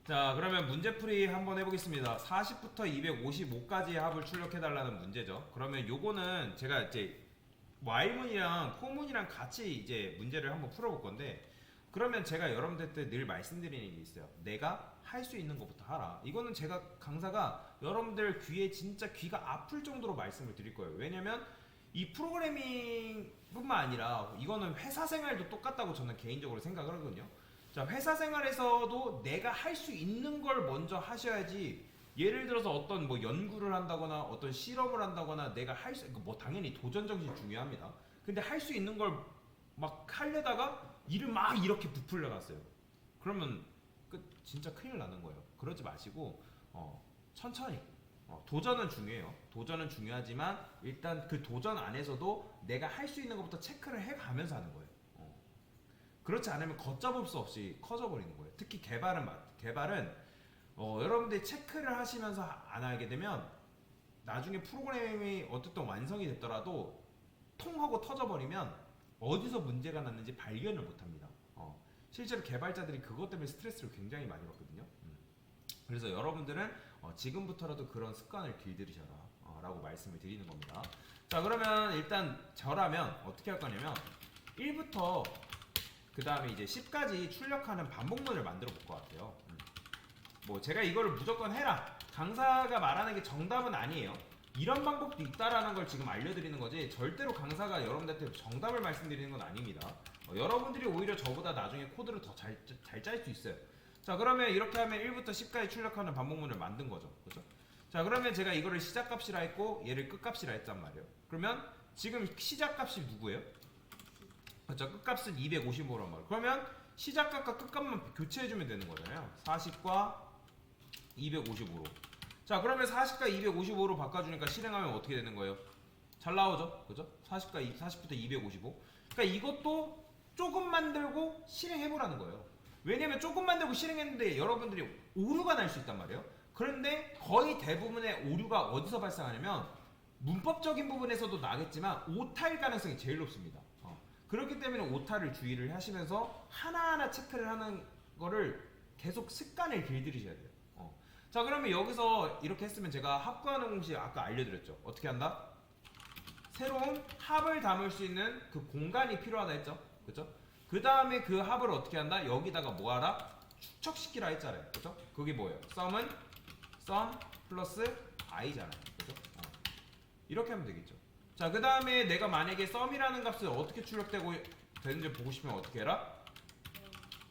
자, 그러면 문제풀이 한번 해보겠습니다. 40부터 255까지의 합을 출력해달라는 문제죠. 그러면 요거는 제가 이제 Y문이랑 포문이랑 같이 이제 문제를 한번 풀어볼 건데, 그러면 제가 여러분들한테 늘 말씀드리는 게 있어요. 내가 할 수 있는 것부터 하라. 이거는 제가 강사가 여러분들 귀에 진짜 귀가 아플 정도로 말씀을 드릴 거예요. 왜냐면 이 프로그래밍 뿐만 아니라 이거는 회사 생활도 똑같다고 저는 개인적으로 생각을 하거든요. 자, 회사 생활에서도 내가 할 수 있는 걸 먼저 하셔야지. 예를 들어서 어떤 뭐 연구를 한다거나 어떤 실험을 한다거나 내가 할 수, 뭐 당연히 도전 정신 중요합니다. 근데 할 수 있는 걸 막 하려다가 일을 막 이렇게 부풀려 갔어요. 그러면 진짜 큰일 나는 거예요. 그러지 마시고 천천히. 도전은 중요해요. 도전은 중요하지만 일단 그 도전 안에서도 내가 할 수 있는 것부터 체크를 해가면서 하는 거예요. 그렇지 않으면 걷잡을 수 없이 커져버리는 거예요. 특히 개발은 여러분들이 체크를 하시면서 안 하게 되면 나중에 프로그램이 어쨌든 완성이 됐더라도 통 하고 터져버리면 어디서 문제가 났는지 발견을 못합니다. 실제로 개발자들이 그것 때문에 스트레스를 굉장히 많이 받거든요. 그래서 여러분들은 지금부터라도 그런 습관을 길들이셔라 라고 말씀을 드리는 겁니다. 자, 그러면 일단 저라면 어떻게 할 거냐면 1부터 그 다음에 이제 10까지 출력하는 반복문을 만들어 볼 것 같아요. 뭐 제가 이거를 무조건 해라, 강사가 말하는 게 정답은 아니에요. 이런 방법도 있다라는 걸 지금 알려드리는 거지, 절대로 강사가 여러분들한테 정답을 말씀드리는 건 아닙니다. 여러분들이 오히려 저보다 나중에 코드를 더 잘 짤 수 있어요. 자, 그러면 이렇게 하면 1부터 10까지 출력하는 반복문을 만든 거죠. 그죠? 자, 그러면 제가 이거를 시작값이라 했고 얘를 끝값이라 했단 말이에요. 그러면 지금 시작값이 누구예요? 그렇죠. 끝값은 255란 말이에요. 그러면 시작값과 끝값만 교체해주면 되는 거잖아요. 40과 255로. 자, 그러면 40과 255로 바꿔주니까 실행하면 어떻게 되는 거예요? 잘 나오죠? 그죠? 40부터 255. 그러니까 이것도 조금 만들고 실행해보라는 거예요. 왜냐면 조금 만들고 실행했는데 여러분들이 오류가 날 수 있단 말이에요. 그런데 거의 대부분의 오류가 어디서 발생하냐면 문법적인 부분에서도 나겠지만 오타일 가능성이 제일 높습니다. 그렇기 때문에 오타를 주의를 하시면서 하나하나 체크를 하는 거를 계속 습관을 길들이셔야 돼요. 자, 그러면 여기서 이렇게 했으면 제가 합구하는 공식 아까 알려드렸죠. 어떻게 한다? 새로운 합을 담을 수 있는 그 공간이 필요하다 했죠. 그죠? 그 다음에 그 합을 어떻게 한다? 여기다가 뭐 하라? 축적시키라 했잖아요. 그죠? 그게 뭐예요? 썸은 썸 플러스 i잖아요. 그죠? 이렇게 하면 되겠죠. 자, 그 다음에 내가 만약에 썸이라는 값을 어떻게 출력되고 되는지 보고 싶으면 어떻게 해라?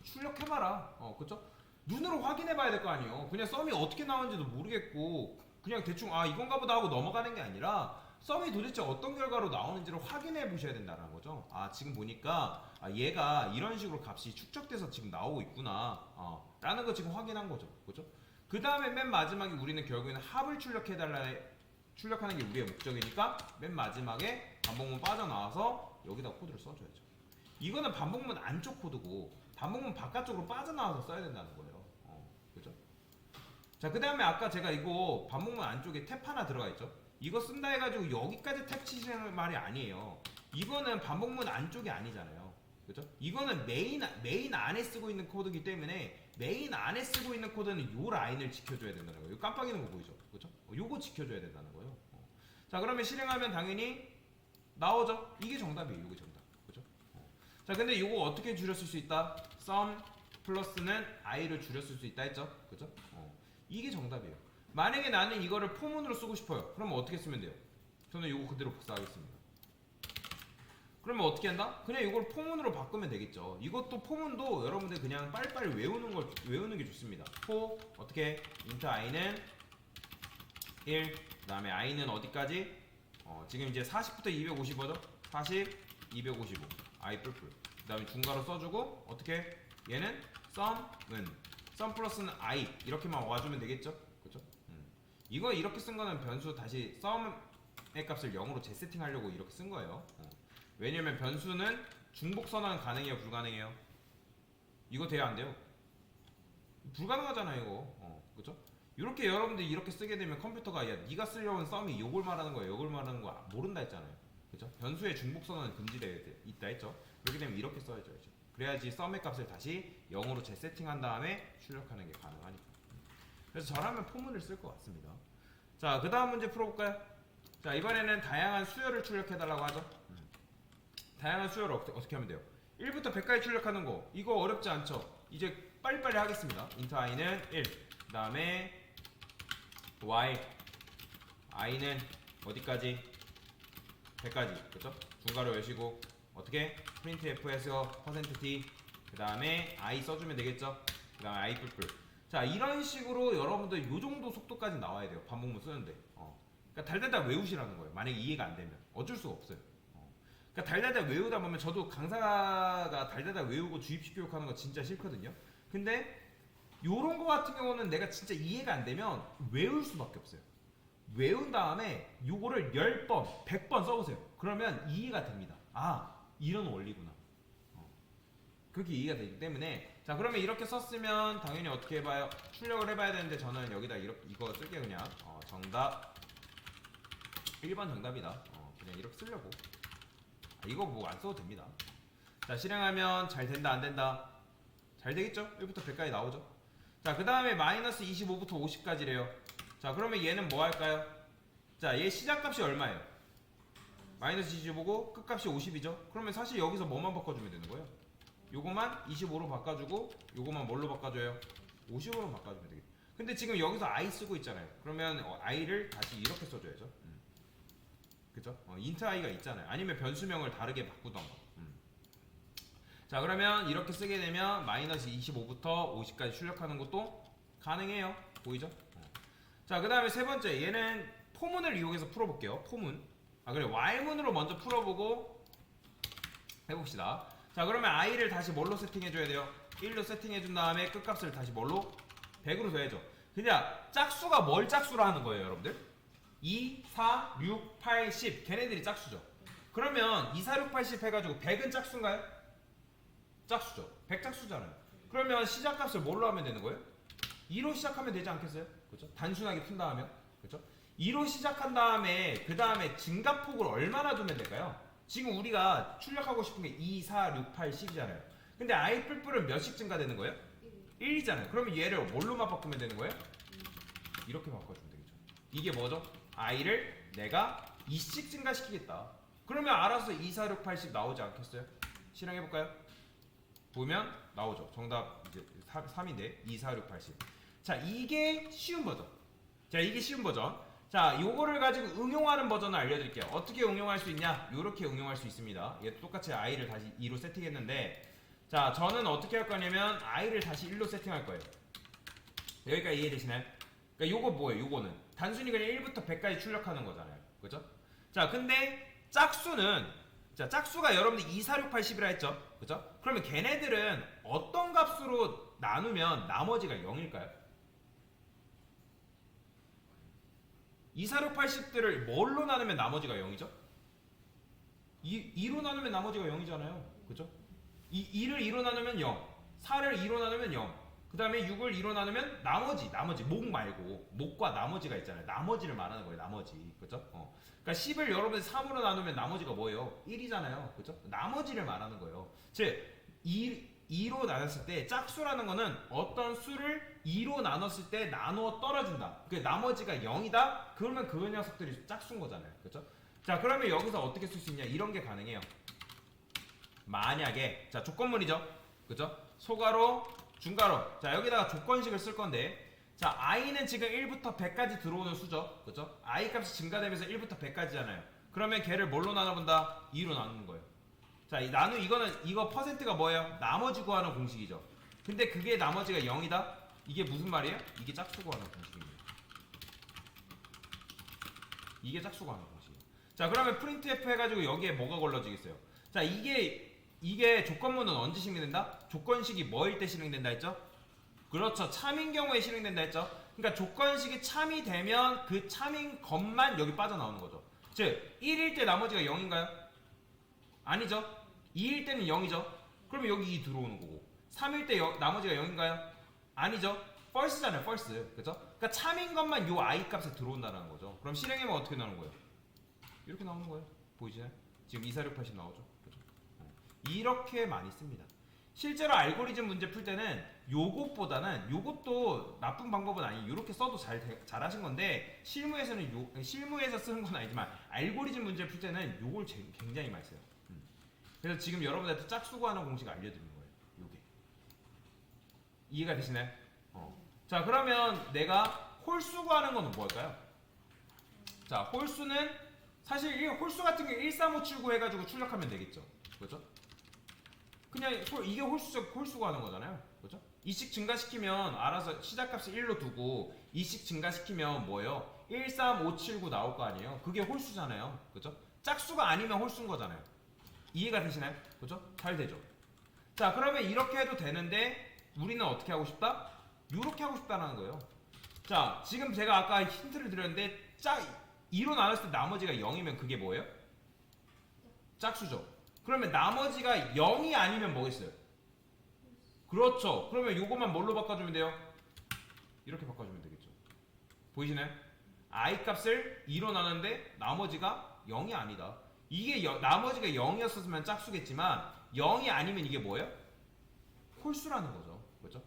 출력해봐라. 그쵸? 눈으로 확인해봐야 될 거 아니에요. 그냥 썸이 어떻게 나오는지도 모르겠고 그냥 대충 이건가 보다 하고 넘어가는 게 아니라 썸이 도대체 어떤 결과로 나오는지를 확인해 보셔야 된다는 거죠. 지금 보니까 얘가 이런 식으로 값이 축적돼서 지금 나오고 있구나 라는 거 지금 확인한 거죠. 그죠? 그 다음에 맨 마지막에 우리는 결국에는 합을 출력하는 게 우리의 목적이니까 맨 마지막에 반복문 빠져나와서 여기다 코드를 써줘야죠. 이거는 반복문 안쪽 코드고 반복문 바깥쪽으로 빠져나와서 써야 된다는 거예요. 그죠? 자, 그 다음에 아까 제가 이거 반복문 안쪽에 탭 하나 들어가 있죠. 이거 쓴다 해가지고 여기까지 탭 치시는 말이 아니에요. 이거는 반복문 안쪽이 아니잖아요. 그죠? 이거는 메인 안에 쓰고 있는 코드이기 때문에 메인 안에 쓰고 있는 코드는 요 라인을 지켜줘야 된다는 거예요. 깜빡이는 거 보이죠? 그죠? 요거 지켜줘야 된다는 거예요. 자, 그러면 실행하면 당연히 나오죠? 이게 정답이에요. 이게 정답. 그죠? 자, 근데 요거 어떻게 줄였을 수 있다? sum 플러스는 i를 줄였을 수 있다 했죠? 그죠? 이게 정답이에요. 만약에 나는 이거를 포문으로 쓰고 싶어요. 그러면 어떻게 쓰면 돼요? 저는 요거 그대로 복사하겠습니다. 그러면 어떻게 한다? 그냥 이걸 포문으로 바꾸면 되겠죠. 이것도 포문도 여러분들 그냥 빨리빨리 외우는 게 좋습니다. 포 어떻게 int i는 1, 그 다음에 i는 어디까지? 지금 이제 40부터 255죠? 40, 255 i 뿔뿔. 그 다음에 중괄호 써주고 어떻게? 얘는 sum은 sum 플러스는 i 이렇게만 와주면 되겠죠? 그죠? 이거 이렇게 쓴 거는 변수 다시 sum의 값을 0으로 재세팅하려고 이렇게 쓴 거예요. 왜냐면 변수는 중복 선언 가능해요, 불가능해요? 이거 돼요, 안 돼요? 불가능하잖아요, 이거. 그죠? 이렇게 여러분들이 이렇게 쓰게 되면 컴퓨터가 야, 네가 쓰려는 썸이 요걸 말하는 거야, 요걸 말하는 거야 모른다 했잖아요. 그죠? 변수의 중복 선언은 금지되어 있다 했죠. 그렇게 되면 이렇게 써야죠. 그래야지 썸의 값을 다시 0으로 재세팅한 다음에 출력하는 게 가능하니까. 그래서 저라면 포문을 쓸 것 같습니다. 자, 그 다음 문제 풀어볼까요? 자, 이번에는 다양한 수열을 출력해달라고 하죠. 다양한 수열을 어떻게 하면 돼요? 1부터 100까지 출력하는 거, 이거 어렵지 않죠? 이제 빨리빨리 하겠습니다. int i는 1, 그 다음에 y, i는 어디까지? 100까지, 그쵸? 중괄호 여시고 어떻게? printf에서 %t, 그 다음에 i 써주면 되겠죠? 그 다음에 i 뿔뿔. 자, 이런 식으로 여러분들 요 정도 속도까지 나와야 돼요. 반복문 쓰는데. 그러니까 달달달 외우시라는 거예요. 만약에 이해가 안 되면 어쩔 수가 없어요. 그러니까 달달달 외우다 보면 저도 강사가 달달달 외우고 주입식 교육하는 거 진짜 싫거든요. 근데 요런 거 같은 경우는 내가 진짜 이해가 안 되면 외울 수밖에 없어요. 외운 다음에 요거를 10번, 100번 써보세요. 그러면 이해가 됩니다. 아, 이런 원리구나. 그렇게 이해가 되기 때문에. 자, 그러면 이렇게 썼으면 당연히 어떻게 해봐요? 출력을 해봐야 되는데 저는 여기다 이거 쓸게요. 그냥 정답 1번 정답이다. 그냥 이렇게 쓰려고. 이거 뭐 안 써도 됩니다. 자, 실행하면 잘 된다 안 된다? 잘 되겠죠? 1부터 100까지 나오죠. 자, 그 다음에 마이너스 25부터 50까지래요. 자, 그러면 얘는 뭐 할까요? 자, 얘 시작값이 얼마예요? 마이너스 25고 끝값이 50이죠. 그러면 사실 여기서 뭐만 바꿔주면 되는 거예요? 요거만 25로 바꿔주고 요거만 뭘로 바꿔줘요? 50으로 바꿔주면 되겠죠. 근데 지금 여기서 i 쓰고 있잖아요. 그러면 i를 다시 이렇게 써줘야죠. 그죠? int i가 있잖아요. 아니면 변수명을 다르게 바꾸던가. 자, 그러면 이렇게 쓰게 되면 마이너스 25부터 50까지 출력하는 것도 가능해요. 보이죠? 자, 그 다음에 세 번째, 얘는 포문을 이용해서 풀어볼게요. 포문. 그래, y문으로 먼저 풀어보고 해봅시다. 자, 그러면 i를 다시 뭘로 세팅해줘야 돼요? 1로 세팅해준 다음에 끝값을 다시 뭘로? 100으로 줘야죠. 그냥 짝수가 뭘 짝수로 하는 거예요, 여러분들? 2, 4, 6, 8, 10 걔네들이 짝수죠. 그러면 2, 4, 6, 8, 10 해가지고 100은 짝수인가요? 짝수죠. 100 짝수잖아요. 그러면 시작값을 뭘로 하면 되는 거예요? 2로 시작하면 되지 않겠어요? 그렇죠? 단순하게 푼다 하면. 그렇죠? 2로 시작한 다음에 그 다음에 증가폭을 얼마나 두면 될까요? 지금 우리가 출력하고 싶은 게 2, 4, 6, 8, 10이잖아요. 근데 i 뿔뿔은 몇씩 증가되는 거예요? 1이잖아요. 그러면 얘를 뭘로만 바꾸면 되는 거예요? 이렇게 바꿔주면 되겠죠. 이게 뭐죠? i를 내가 2씩 증가시키겠다. 그러면 알아서 2, 4, 6, 8, 10 나오지 않겠어요? 실행해볼까요? 보면 나오죠. 정답 이제 3인데 2, 4, 6, 8, 10. 자, 이게 쉬운 버전. 자, 이게 쉬운 버전. 자, 요거를 가지고 응용하는 버전을 알려드릴게요. 어떻게 응용할 수 있냐? 요렇게 응용할 수 있습니다. 얘도 똑같이 i를 다시 2로 세팅했는데, 자, 저는 어떻게 할 거냐면 i를 다시 1로 세팅할 거예요. 여기까지 이해되시나요? 그러니까 요거 뭐예요? 요거는 단순히 그냥 1부터 100까지 출력하는 거잖아요. 그죠? 자, 근데 짝수는, 자, 짝수가 여러분들 2, 4, 6, 8, 10이라 했죠? 그죠? 그러면 걔네들은 어떤 값으로 나누면 나머지가 0일까요? 2, 4, 6, 8, 10들을 뭘로 나누면 나머지가 0이죠? 2로 나누면 나머지가 0이잖아요. 그죠? 2를 2로 나누면 0, 4를 2로 나누면 0, 그 다음에 6을 2로 나누면 나머지 목 말고 목과 나머지가 있잖아요. 나머지를 말하는 거예요. 나머지. 그죠? 그러니까 10을 여러분들 3으로 나누면 나머지가 뭐예요? 1이잖아요. 그죠? 나머지를 말하는 거예요. 즉 2로 나눴을 때 짝수라는 거는 어떤 수를 2로 나눴을 때 나누어 떨어진다. 그 나머지가 0이다. 그러면 그 녀석들이 짝수인 거잖아요. 그죠? 자, 그러면 여기서 어떻게 쓸 수 있냐? 이런 게 가능해요. 만약에, 자, 조건문이죠. 그죠? 소괄호, 중괄호. 자, 여기다가 조건식을 쓸 건데, 자, i는 지금 1부터 100까지 들어오는 수죠. 그죠? i 값이 증가되면서 1부터 100까지잖아요. 그러면 걔를 뭘로 나눠본다? 2로 나누는 거예요. 자, 이거 퍼센트가 뭐예요? 나머지 구하는 공식이죠. 근데 그게 나머지가 0이다? 이게 무슨 말이에요? 이게 짝수 구하는 공식입니다. 이게 짝수 구하는 공식이에요. 자, 그러면 printf 해가지고 여기에 뭐가 걸러지겠어요? 자, 이게 조건문은 언제 실행된다? 조건식이 뭐일 때 실행된다 했죠? 그렇죠. 참인 경우에 실행된다 했죠? 그러니까 조건식이 참이 되면 그 참인 것만 여기 빠져나오는 거죠. 즉 1일 때 나머지가 0인가요? 아니죠. 2일 때는 0이죠. 그러면 여기 2 들어오는 거고 3일 때 나머지가 0인가요? 아니죠. false잖아요. false. 그죠? 그러니까 참인 것만 요 i 값에 들어온다는 거죠. 그럼 실행하면 어떻게 나오는 거예요? 이렇게 나오는 거예요. 보이시나요? 지금 2, 4, 6, 80 나오죠. 그죠? 이렇게 많이 씁니다. 실제로 알고리즘 문제 풀 때는 요것보다는 요것도 나쁜 방법은 아니. 요렇게 써도 잘하신 건데 실무에서 쓰는 건 아니지만 알고리즘 문제 풀 때는 요걸 굉장히 많이 써요. 그래서 지금 여러분들한테 짝수구하는 공식 알려드리는 거예요. 요게 이해가 되시나요? 자, 그러면 내가 홀수구하는 건 뭘까요? 자, 홀수는 사실 이 홀수 같은 게 13579 해가지고 출력하면 되겠죠. 그죠? 그냥 이게 홀수가 하는 거잖아요. 그죠? 2씩 증가시키면 알아서 시작값을 1로 두고 2씩 증가시키면 뭐예요? 13579 나올 거 아니에요. 그게 홀수잖아요. 그죠? 짝수가 아니면 홀수인 거잖아요. 이해가 되시나요? 그죠? 잘 되죠? 자, 그러면 이렇게 해도 되는데 우리는 어떻게 하고 싶다? 이렇게 하고 싶다는 거예요. 자, 지금 제가 아까 힌트를 드렸는데 2로 나눴을 때 나머지가 0이면 그게 뭐예요? 짝수죠. 그러면 나머지가 0이 아니면 뭐겠어요? 그렇죠. 그러면 요것만 뭘로 바꿔주면 돼요? 이렇게 바꿔주면 되겠죠. 보이시나요? i 값을 2로 나눴는데 나머지가 0이 아니다. 이게 나머지가 0이었으면 짝수겠지만 0이 아니면 이게 뭐예요? 홀수라는 거죠. 그렇죠?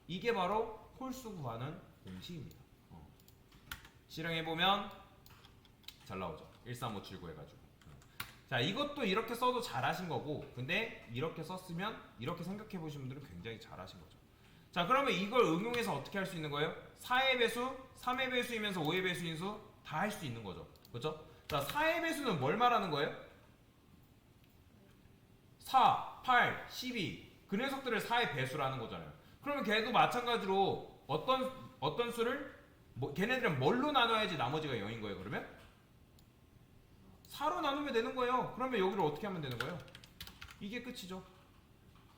이게 바로 홀수 구하는 공식입니다. 실행해보면 잘 나오죠. 13579 해가지고. 자, 이것도 이렇게 써도 잘하신 거고, 근데 이렇게 썼으면 이렇게 생각해 보신 분들은 굉장히 잘하신 거죠. 자, 그러면 이걸 응용해서 어떻게 할 수 있는 거예요? 4의 배수, 3의 배수이면서 5의 배수인 수 다 할 수 있는 거죠. 그렇죠? 자, 4의 배수는 뭘 말하는 거예요? 4, 8, 12. 그 녀석들을 4의 배수라는 거잖아요. 그러면 걔도 마찬가지로 어떤 수를 걔네들은 뭘로 나눠야지 나머지가 0인 거예요, 그러면? 4로 나누면 되는 거예요. 그러면 여기를 어떻게 하면 되는 거예요? 이게 끝이죠.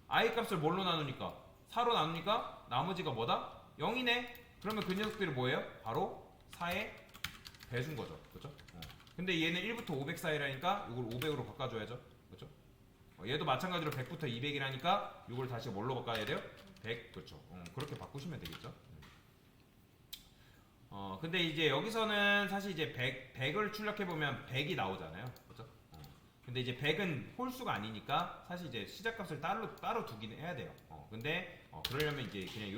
i 값을 뭘로 나누니까? 4로 나누니까 나머지가 뭐다? 0이네. 그러면 그 녀석들이 뭐예요? 바로 4의 배수인 거죠. 그렇죠? 근데 얘는 1부터 500 사이라니까 이걸 500으로 바꿔줘야죠. 그렇죠? 얘도 마찬가지로 100부터 200이라니까 이걸 다시 뭘로 바꿔야 돼요? 100. 그렇죠. 그렇게 바꾸시면 되겠죠. 근데 이제 여기서는 사실 이제 100을 출력해보면 100이 나오잖아요. 그죠? 근데 이제 100은 홀수가 아니니까 사실 이제 시작값을 따로 두긴 해야 돼요. 근데 그러려면 이제 그냥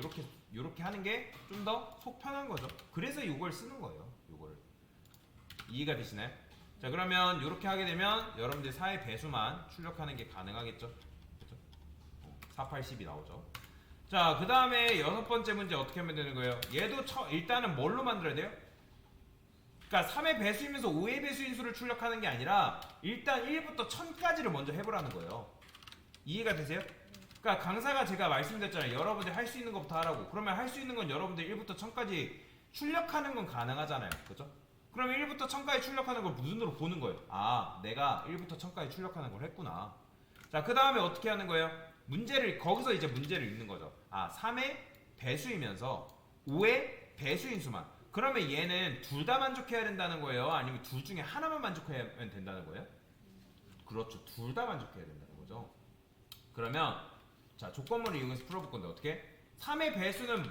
요렇게 하는 게 좀 더 속 편한 거죠. 그래서 요걸 쓰는 거예요. 요거를. 이해가 되시나요? 자, 그러면 요렇게 하게 되면 여러분들 4의 배수만 출력하는 게 가능하겠죠? 그죠? 4, 8, 10이 나오죠. 자, 그 다음에 6번째 문제 어떻게 하면 되는 거예요? 얘도 일단은 뭘로 만들어야 돼요? 그러니까 3의 배수이면서 5의 배수인 수를 출력하는 게 아니라 일단 1부터 1000까지를 먼저 해보라는 거예요. 이해가 되세요? 그러니까 강사가 제가 말씀드렸잖아요. 여러분들 할 수 있는 것부터 하라고. 그러면 할 수 있는 건 여러분들 1부터 1000까지 출력하는 건 가능하잖아요. 그죠? 그러면 1부터 1000까지 출력하는 걸 눈으로 보는 거예요. 아, 내가 1부터 1000까지 출력하는 걸 했구나. 자, 그 다음에 어떻게 하는 거예요? 거기서 이제 문제를 읽는 거죠. 아, 3의 배수이면서 5의 배수인 수만. 그러면 얘는 둘 다 만족해야 된다는 거예요? 아니면 둘 중에 하나만 만족하면 된다는 거예요? 그렇죠. 둘 다 만족해야 된다는 거죠. 그러면 자, 조건문을 이용해서 풀어볼 건데 어떻게? 3의 배수는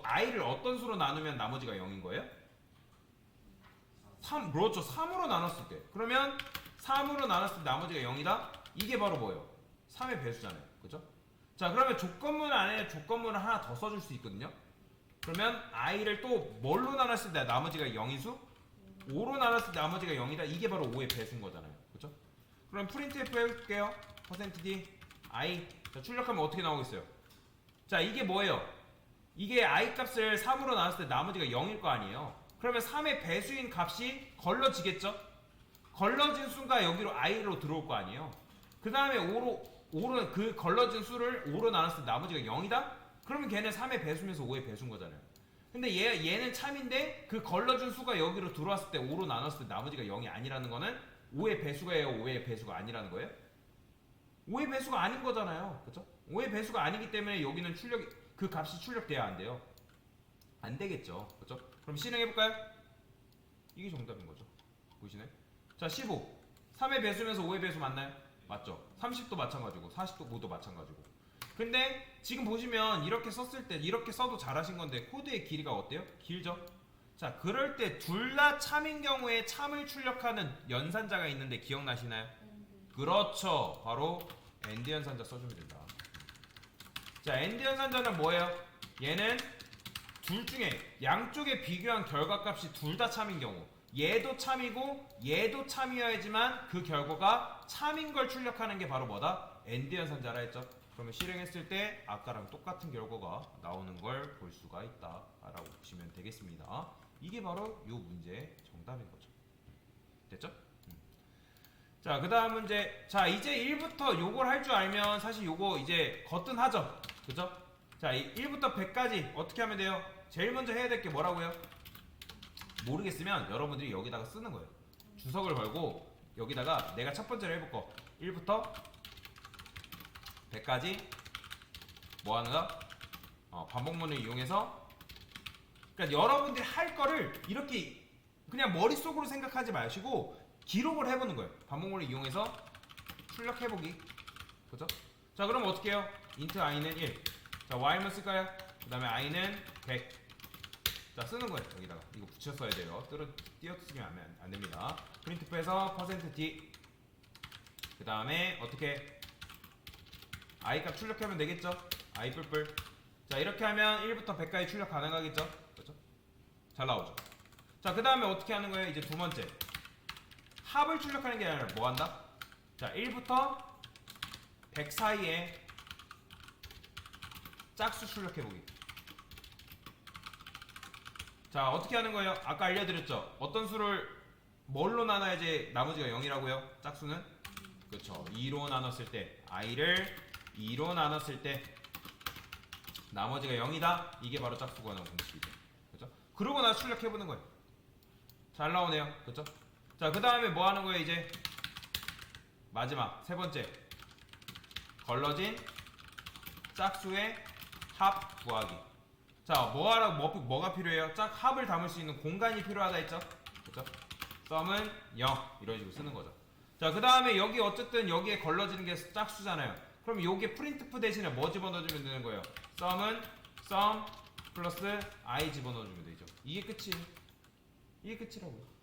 i를 어떤 수로 나누면 나머지가 0인 거예요? 3, 그렇죠. 3으로 나눴을 때. 그러면 3으로 나눴을 때 나머지가 0이다? 이게 바로 뭐예요? 3의 배수잖아요. 그죠? 자, 그러면 조건문 안에 조건문을 하나 더 써줄 수 있거든요. 그러면 i를 또 뭘로 나눴을 때 나머지가 0인 수? 5로 나눴을 때 나머지가 0이다. 이게 바로 5의 배수인 거잖아요. 그죠? 그럼 printf 해볼게요. %d i. 자, 출력하면 어떻게 나오겠어요? 자, 이게 뭐예요? 이게 i 값을 3으로 나눴을 때 나머지가 0일 거 아니에요. 그러면 3의 배수인 값이 걸러지겠죠? 걸러진 수가 여기로 i로 들어올 거 아니에요. 그 다음에 5로 그 걸러진 수를 5로 나눴을 때 나머지가 0이다? 그러면 걔는 3의 배수면서 5의 배수인 거잖아요. 근데 얘는 참인데 그 걸러준 수가 여기로 들어왔을 때 5로 나눴을 때 나머지가 0이 아니라는 거는 5의 배수가예요? 5의 배수가 아니라는 거예요? 5의 배수가 아닌 거잖아요. 그쵸? 5의 배수가 아니기 때문에 여기는 그 값이 출력돼야 안 돼요. 안 되겠죠. 그쵸? 그럼 실행해볼까요? 이게 정답인 거죠. 보이시나요? 자, 15. 3의 배수면서 5의 배수 맞나요? 맞죠? 30도 마찬가지고 40도 5도 마찬가지고. 근데 지금 보시면 이렇게 썼을 때 이렇게 써도 잘하신 건데 코드의 길이가 어때요? 길죠? 자, 그럴 때 둘 다 참인 경우에 참을 출력하는 연산자가 있는데 기억나시나요? 그렇죠. 바로 AND 연산자 써주면 된다. 자, 엔드 연산자는 뭐예요? 얘는 둘 중에 양쪽에 비교한 결과값이 둘 다 참인 경우, 얘도 참이고 얘도 참이어야지만 그 결과가 참인 걸 출력하는 게 바로 뭐다? 엔드 연산자라 했죠. 그러면 실행했을 때 아까랑 똑같은 결과가 나오는 걸 볼 수가 있다 라고 보시면 되겠습니다. 이게 바로 이 문제의 정답인 거죠. 됐죠? 자, 그 다음 문제. 자, 이제 1부터 요걸 할 줄 알면 사실 요거 이제 거뜬하죠? 그죠? 자, 1부터 100까지 어떻게 하면 돼요? 제일 먼저 해야 될 게 뭐라고요? 모르겠으면 여러분들이 여기다가 쓰는 거예요. 주석을 걸고 여기다가 내가 첫 번째로 해볼 거 1부터 100까지 뭐 하는가? 반복문을 이용해서, 그러니까 여러분들이 할 거를 이렇게 그냥 머릿속으로 생각하지 마시고 기록을 해보는 거예요. 반복문을 이용해서 출력해보기. 그죠? 자, 그럼 어떻게 해요? int i는 1. 자, y만 쓸까요? 그 다음에 i는 100. 자, 쓰는 거예요. 여기다가 이거 붙였어야 돼요. 띄어쓰기면 안 됩니다. printf에서 %d. 그 다음에 어떻게 i 값 출력하면 되겠죠? i 뿔뿔. 자, 이렇게 하면 1부터 100까지 출력 가능하겠죠? 그렇죠? 잘 나오죠? 자, 그 다음에 어떻게 하는 거예요? 이제 두 번째, 합을 출력하는 게 아니라 뭐 한다? 자, 1부터 100 사이에 짝수 출력해보기. 자, 어떻게 하는 거예요? 아까 알려드렸죠? 어떤 수를 뭘로 나눠야지 나머지가 0이라고요? 짝수는? 그쵸. 2로 나눴을 때 i를 2로 나눴을 때 나머지가 0이다. 이게 바로 짝수 구하는 공식이죠. 그죠? 그러고 나서 출력해보는 거예요. 잘 나오네요. 그쵸? 자, 그 다음에 뭐 하는 거예요? 이제 마지막 세 번째, 걸러진 짝수의 합 구하기. 자, 뭐가 필요해요? 합을 담을 수 있는 공간이 필요하다 했죠? 그쵸? 썸은 0 이런 식으로 쓰는 거죠. 자, 그 다음에 여기 어쨌든 여기에 걸러지는 게 짝수잖아요. 그럼 여기에 printf 대신에 뭐 집어넣어주면 되는 거예요? 썸은 썸 플러스 i 집어넣어주면 되죠. 이게 끝이에요. 이게 끝이라고요.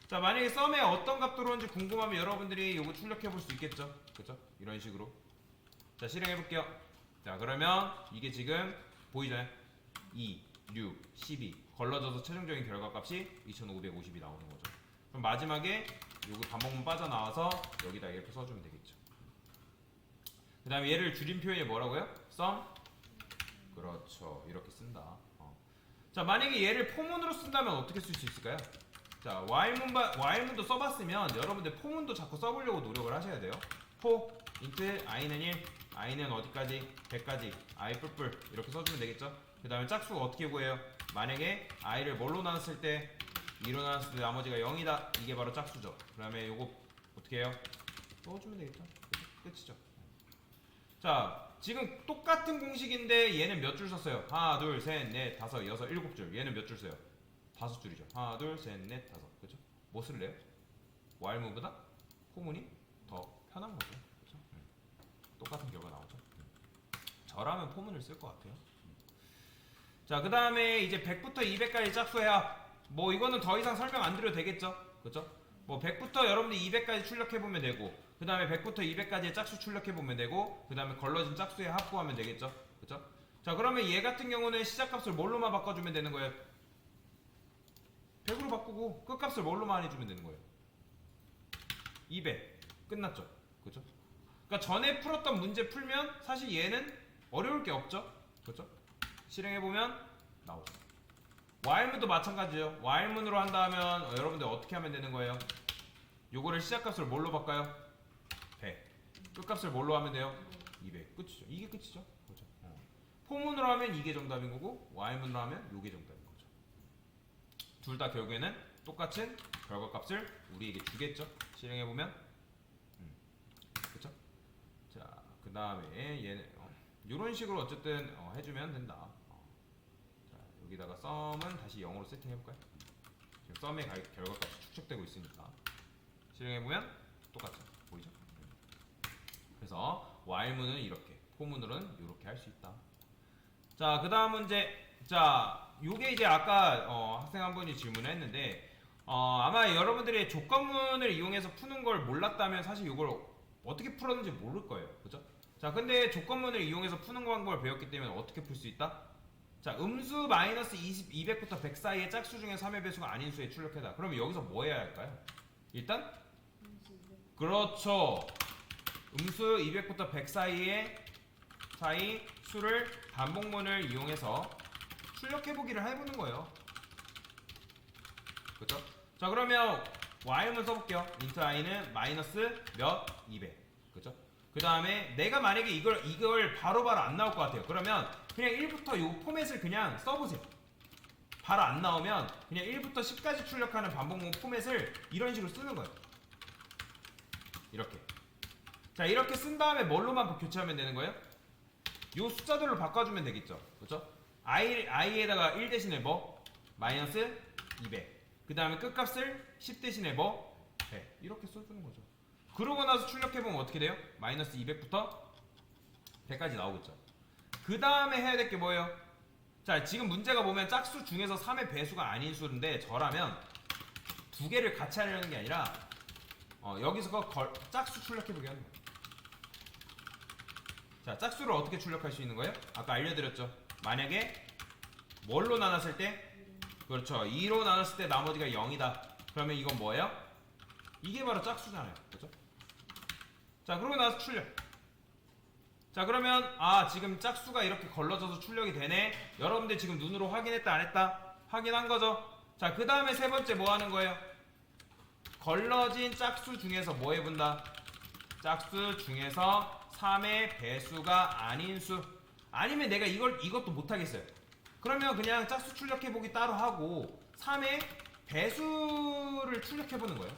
자, 만약에 썸에 어떤 값 들어오는지 궁금하면 여러분들이 이거 출력해 볼 수 있겠죠? 그쵸? 이런 식으로. 자, 실행해 볼게요. 자, 그러면 이게 지금 보이잖아요? 2, 6, 12 걸러져서 최종적인 결과값이 2550이 나오는 거죠. 그럼 마지막에 요거 반복문 빠져나와서 여기다 이렇게 써주면 되겠죠. 그 다음에 얘를 줄임 표현이 뭐라고요? sum? 그렇죠. 이렇게 쓴다. 자, 만약에 얘를 포문으로 쓴다면 어떻게 쓸 수 있을까요? 자, while문도 써봤으면 여러분들 포문도 자꾸 써보려고 노력을 하셔야 돼요. for int i는 1, i는 어디까지? 100까지 i 뿔뿔 이렇게 써주면 되겠죠. 그 다음에 짝수가 어떻게 구해요? 만약에 i를 뭘로 나눴을 때 2로 나눴을 때 나머지가 0이다. 이게 바로 짝수죠. 그 다음에 요거 어떻게 해요? 넣어주면 되겠죠. 끝이죠. 자, 지금 똑같은 공식인데 얘는 몇 줄 썼어요? 하나, 둘, 셋, 넷, 다섯, 여섯, 일곱 줄. 얘는 몇 줄 써요? 5줄이죠. 하나, 둘, 셋, 넷, 다섯. 그죠? 뭐 쓸래요? while문보다 포문이 더 편한 거죠. 그죠? 똑같은 결과 나오죠. 저라면 포문을 쓸 것 같아요. 자, 그 다음에 이제 100부터 200까지 짝수해야 뭐 이거는 더 이상 설명 안 드려도 되겠죠? 그죠? 뭐 100부터 여러분들 200까지 출력해보면 되고, 그 다음에 100부터 200까지의 짝수 출력해보면 되고, 그 다음에 걸러진 짝수의 합 구하면 되겠죠? 그죠? 자, 그러면 얘 같은 경우는 시작값을 뭘로만 바꿔주면 되는 거예요? 100으로 바꾸고 끝값을 뭘로만 해주면 되는 거예요? 200. 끝났죠? 그죠? 그러니까 전에 풀었던 문제 풀면 사실 얘는 어려울 게 없죠? 그죠? 실행해보면 나오죠. while문도 마찬가지예요. while문으로 한다면 여러분들 어떻게 하면 되는 거예요? 요거를 시작값을 뭘로 바꿔요? 100. 끝값을 뭘로 하면 돼요? 200. 끝이죠. 이게 끝이죠. 그렇죠? 포문으로 하면 이게 정답인 거고, while문으로 하면 요게 정답인 거죠. 둘 다 결국에는 똑같은 결과값을 우리에게 주겠죠. 실행해보면. 그렇죠? 자, 그 다음에 얘는 이런 식으로 어쨌든 해주면 된다. 자, 여기다가 썸은 다시 0으로 세팅해볼까요? 지금 썸의 결과값이 축적되고 있으니까 실행해보면 똑같죠. 보이죠? 그래서 while문은 이렇게, 포문으로는 이렇게 할 수 있다. 자, 그 다음 문제. 자, 요게 이제 아까 학생 한 분이 질문을 했는데 아마 여러분들이 조건문을 이용해서 푸는 걸 몰랐다면 사실 이걸 어떻게 풀었는지 모를 거예요. 그죠? 자, 자, 근데 조건문을 이용해서 푸는 방법을 배웠기 때문에 어떻게 풀 수 있다? 자, 음수 마이너스 200부터 100 사이의 짝수 중에 3의 배수가 아닌 수에 출력해다. 그러면 여기서 뭐 해야 할까요? 일단 그렇죠. 음수 200부터 100 사이 수를 반복문을 이용해서 출력해보기를 해보는 거예요. 그렇죠? 자, 그러면 y음을 써볼게요. int i는 마이너스 몇? 200. 그렇죠? 그 다음에 내가 만약에 이걸 바로바로 안 나올 것 같아요. 그러면 그냥 1부터 요 포맷을 그냥 써보세요. 바로 안 나오면 그냥 1부터 10까지 출력하는 반복문 포맷을 이런 식으로 쓰는 거예요. 이렇게. 자, 이렇게 쓴 다음에 뭘로만 교체하면 되는 거예요? 요 숫자들로 바꿔주면 되겠죠. 그렇죠? i에다가 1 대신에 뭐? 마이너스 200. 그 다음에 끝값을 10 대신에 뭐? 100. 이렇게 써주는 거죠. 그러고 나서 출력해보면 어떻게 돼요? 마이너스 200부터 100까지 나오겠죠. 그 다음에 해야 될 게 뭐예요? 자, 지금 문제가 보면 짝수 중에서 3의 배수가 아닌 수인데 저라면 두 개를 같이 하려는 게 아니라 여기서 짝수 출력해보게 하는 거예요. 자, 짝수를 어떻게 출력할 수 있는 거예요? 아까 알려드렸죠. 만약에 뭘로 나눴을 때? 그렇죠. 2로 나눴을 때 나머지가 0이다. 그러면 이건 뭐예요? 이게 바로 짝수잖아요. 그렇죠? 자, 그러고 나서 출력. 자, 그러면 지금 짝수가 이렇게 걸러져서 출력이 되네. 여러분들 지금 눈으로 확인했다 안 했다? 확인한 거죠? 자, 그 다음에 세 번째 뭐 하는 거예요? 걸러진 짝수 중에서 뭐 해본다? 짝수 중에서 3의 배수가 아닌 수. 아니면 내가 이것도 못하겠어요. 그러면 그냥 짝수 출력해보기 따로 하고 3의 배수를 출력해보는 거예요.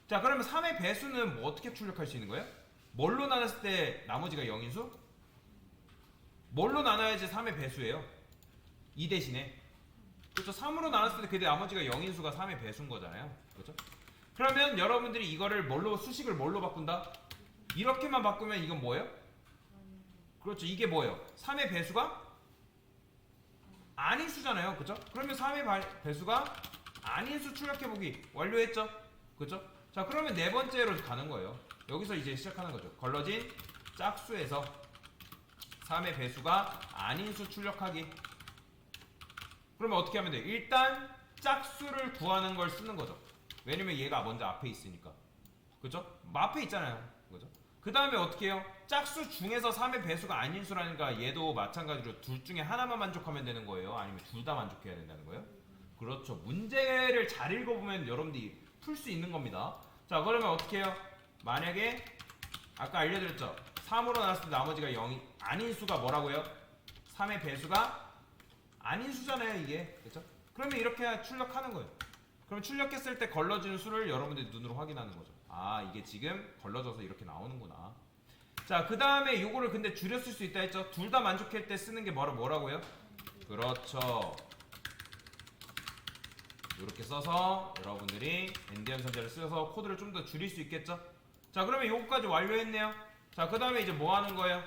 자, 그러면 3의 배수는 뭐 어떻게 출력할 수 있는 거예요? 뭘로 나눴을 때 나머지가 0인 수? 뭘로 나눠야지 3의 배수예요? 2 대신에. 그렇죠? 3으로 나눴을 때 그 나머지가 0인 수가 3의 배수인 거잖아요. 그렇죠? 그러면 여러분들이 이거를 수식을 뭘로 바꾼다? 이렇게만 바꾸면 이건 뭐예요? 그렇죠. 이게 뭐예요? 3의 배수가 아닌 수잖아요. 그렇죠? 그러면 3의 배수가 아닌 수 출력해보기 완료했죠? 그렇죠? 자, 그러면 네 번째로 가는 거예요. 여기서 이제 시작하는 거죠. 걸러진 짝수에서 3의 배수가 아닌 수 출력하기. 그러면 어떻게 하면 돼요? 일단 짝수를 구하는 걸 쓰는 거죠. 왜냐면 얘가 먼저 앞에 있으니까. 그죠? 앞에 있잖아요. 그죠? 그 다음에 어떻게 해요? 짝수 중에서 3의 배수가 아닌 수라니까 얘도 마찬가지로 둘 중에 하나만 만족하면 되는 거예요? 아니면 둘 다 만족해야 된다는 거예요? 그렇죠. 문제를 잘 읽어보면 여러분들이 풀 수 있는 겁니다. 자, 그러면 어떻게 해요? 만약에 아까 알려드렸죠? 3으로 나눴을 때 나머지가 0이 아닌 수가 뭐라고요? 3의 배수가 아닌 수잖아요, 이게. 그렇죠? 그러면 이렇게 출력하는 거예요. 그럼 출력했을 때 걸러지는 수를 여러분들이 눈으로 확인하는 거죠. 이게 지금 걸러져서 이렇게 나오는구나. 자, 그 다음에 요거를 근데 줄여 쓸 수 있다 했죠? 둘 다 만족할 때 쓰는 게 뭐라고요? 그렇죠. 이렇게 써서 여러분들이 엔디언 선제를 써서 코드를 좀 더 줄일 수 있겠죠? 자, 그러면 요거까지 완료했네요. 자, 그 다음에 이제 뭐 하는 거예요?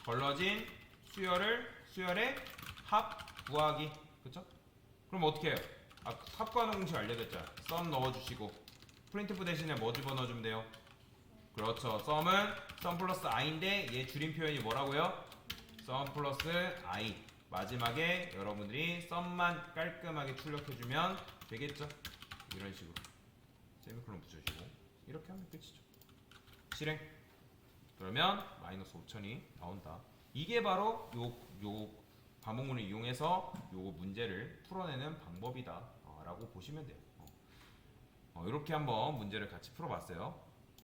걸러진 수열의 합 구하기. 그쵸? 그럼 어떻게 해요? 합 구하는 공식 알려드렸죠? 썸 넣어주시고 프린트프 대신에 뭐 집어넣어주면 돼요? 그렇죠. 썸은 썸 플러스 i인데 얘 줄임 표현이 뭐라고요? 썸 플러스 i. 마지막에 여러분들이 썸만 깔끔하게 출력해주면 되겠죠? 이런 식으로 세미콜론 붙여주시고 이렇게 하면 끝이죠. 실행. 그러면 마이너스 5,000이 나온다. 이게 바로 요 반복문을 이용해서 요 문제를 풀어내는 방법이다 라고 보시면 돼요. 이렇게 한번 문제를 같이 풀어봤어요.